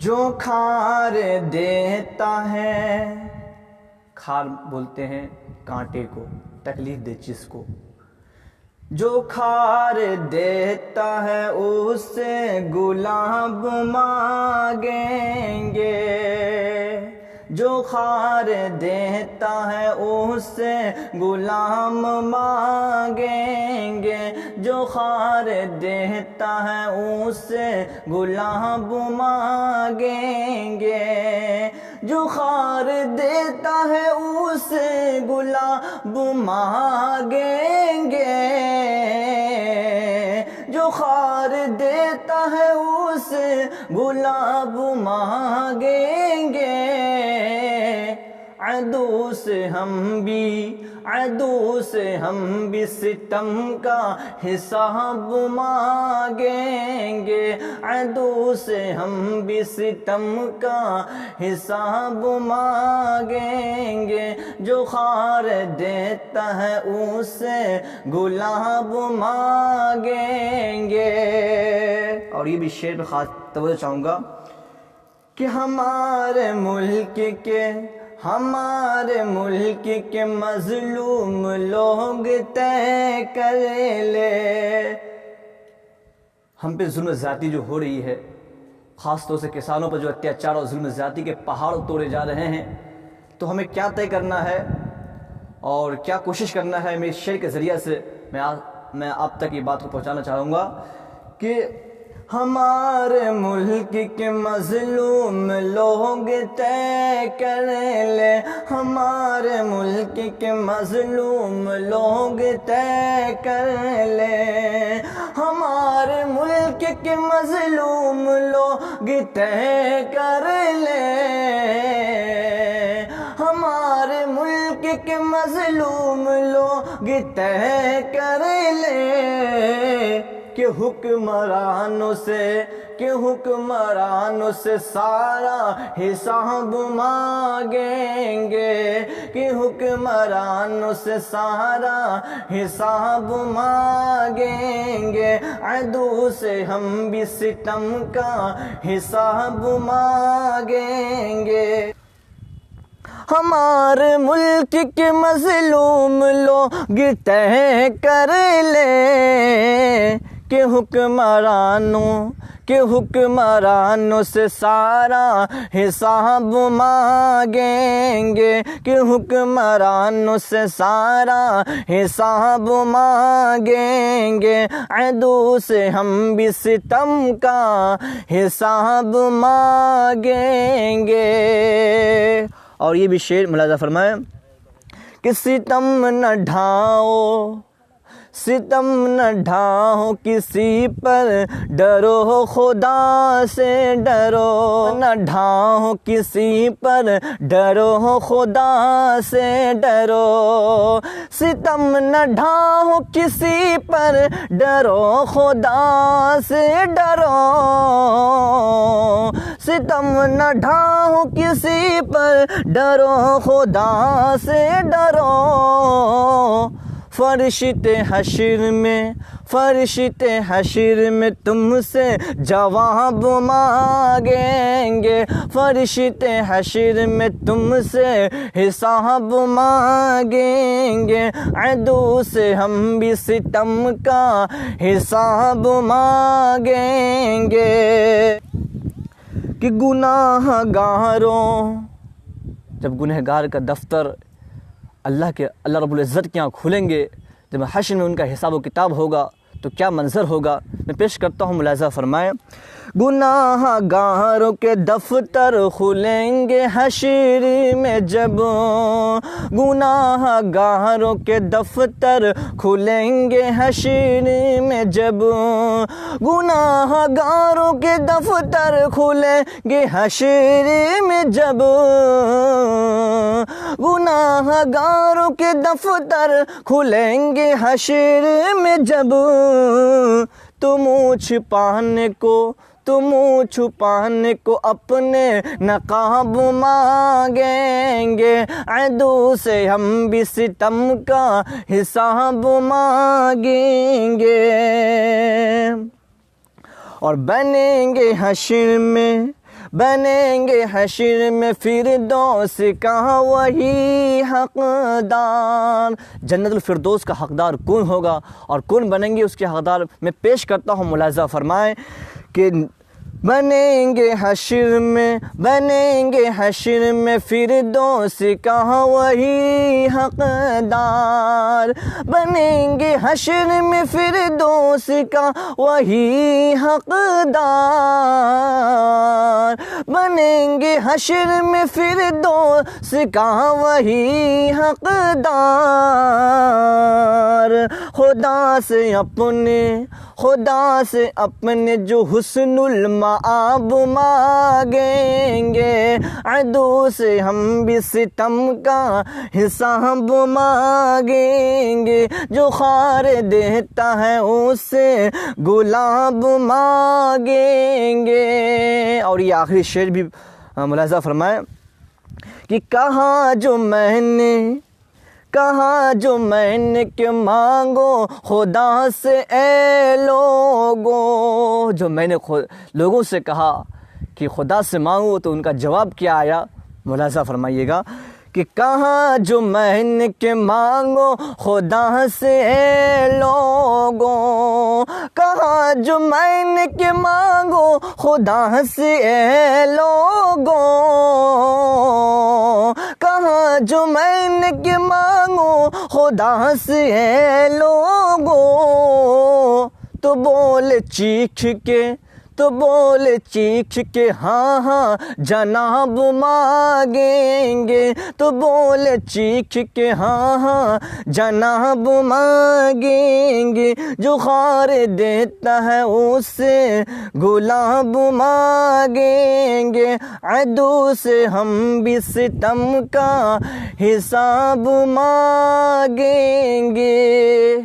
جو کھار دیتا ہے، کھار بولتے ہیں کانٹے کو، تکلیف دہ چیز کو، جو کھار دیتا ہے اس سے گلاب مانگیں گے، جو خار دیتا ہے اس سے غلام مانگیں گے، جو خار دیتا ہے اس سے غلام مانگیں گے، جو خار دیتا ہے اس سے غلام مانگیں گے، جو خار دیتا ہے اس سے غلام مانگیں گے، عدو سے ہم بھی ستم کا حساب مانگیں گے، عدو سے ہم بھی ستم کا حساب مانگیں گے، جو خار دیتا ہے اس سے گلاب مانگیں گے۔ اور یہ بھی شعر پہ خاص توجہ چاہوں گا کہ ہمارے ملک کے مظلوم لوگ طے کر لے، ہم پہ ظلم زیادتی جو ہو رہی ہے، خاص طور سے کسانوں پر جو اتیاچار اور ظلم زیادتی کے پہاڑ توڑے جا رہے ہیں، تو ہمیں کیا طے کرنا ہے اور کیا کوشش کرنا ہے۔ میرے شعر کے ذریعے سے میں آپ تک یہ بات کو پہنچانا چاہوں گا کہ ہمارے ملک کے مظلوم لوگ طے کر لے، ہمارے ملک کے مظلوم لوگ طے کر لے، ہمارے ملک کے مظلوم لوگ طے کر لے، ہمارے ملک کے مظلوم لوگ طے کر لے کہ حکمرانوں سے سارا حساب مانگیں گے، کہ حکمرانوں سے سارا حساب مانگیں گے، عدو سے ہم بھی ستم کا حساب مانگیں گے، ہمارے ملک کے مظلوم لوگ طے کر لے کہ حکمرانوں سے سارا حساب مانگیں گے، کہ حکمرانوں سے سارا حساب مانگیں گے، عدو سے ہم بھی ستم کا حساب مانگیں گے۔ اور یہ بھی شعر ملاحظہ فرمائیں کہ ستم نہ ڈھاؤ کسی پر، ڈرو خدا سے ڈرو، نہ ڈھاؤ کسی پر، ڈرو خدا سے ڈرو، ستم نہ ڈھاؤ کسی پر، ڈرو خدا سے ڈرو، ستم نہ ڈھاؤ کسی پر، ڈرو خدا سے ڈرو، فرشتے حشر میں تم سے جواب مانگیں گے، فرشتے حشر میں تم سے حساب مانگیں گے، عدو سے ہم بھی ستم کا حساب مانگیں گے، کہ گناہ گاروں، جب گنہگار کا دفتر اللہ رب العزت کے یہاں کھولیں گے، جب حشر میں ان کا حساب و کتاب ہوگا تو کیا منظر ہوگا۔ میں پیش کرتا ہوں، ملاحظہ فرمائیں، گناہ گاروں کے دفتر کھلیں گے حشر میں جب، گناہ گاروں کے دفتر کھلیں گے حشر میں جب، گناہ گاروں کے دفتر کھلیں گے حشر میں جب، گناہ گاروں کے دفتر کھلیں گے حشر میں جب، تو منہ چھپانے کو اپنے نقاب مانگیں گے، عدو سے ہم بھی ستم کا حساب مانگیں گے، اور بنیں گے حشر میں بنیں گے حشر میں فردوس کا وہی حقدار۔ جنت الفردوس کا حقدار کون ہوگا اور کون بنیں گے اس کے حقدار میں پیش کرتا ہوں، ملاحظہ فرمائیں کہ بنیں گے حشر میں فردوس کا وہی حقدار، بنیں گے حشر میں فردوس کا وہی حقدار، بنیں گے حشر میں فردوس کا وہی حقدار۔ خدا سے اپنے جو حسن المآب مانگیں گے، عدو سے ہم بھی ستم کا حساب مانگیں گے، جو خار دیتا ہے اسے گلاب مانگیں گے۔ اور یہ آخری شعر بھی ملاحظہ فرمائیں کہ کہا جو میں نے کہ مانگو خدا سے اے لوگو، جو میں نے لوگوں سے کہا کہ خدا سے مانگو تو ان کا جواب کیا آیا، ملاحظہ فرمائیے گا کہ کہا جو میں نے کہ مانگو خدا سے اے لوگو، کہا جو میں نے کہ مانگو خدا سے اے لوگو، کہا جو میں نے کہ مانگو خدا سے اے لوگو، تو بولے چیخ کے ہاں ہاں جناب مانگیں گے، تو بولے چیخ کے ہاں ہاں جناب مانگیں گے، جو خار دیتا ہے اسے گلاب مانگیں گے، عدو سے ہم بھی ستم کا حساب مانگیں گے۔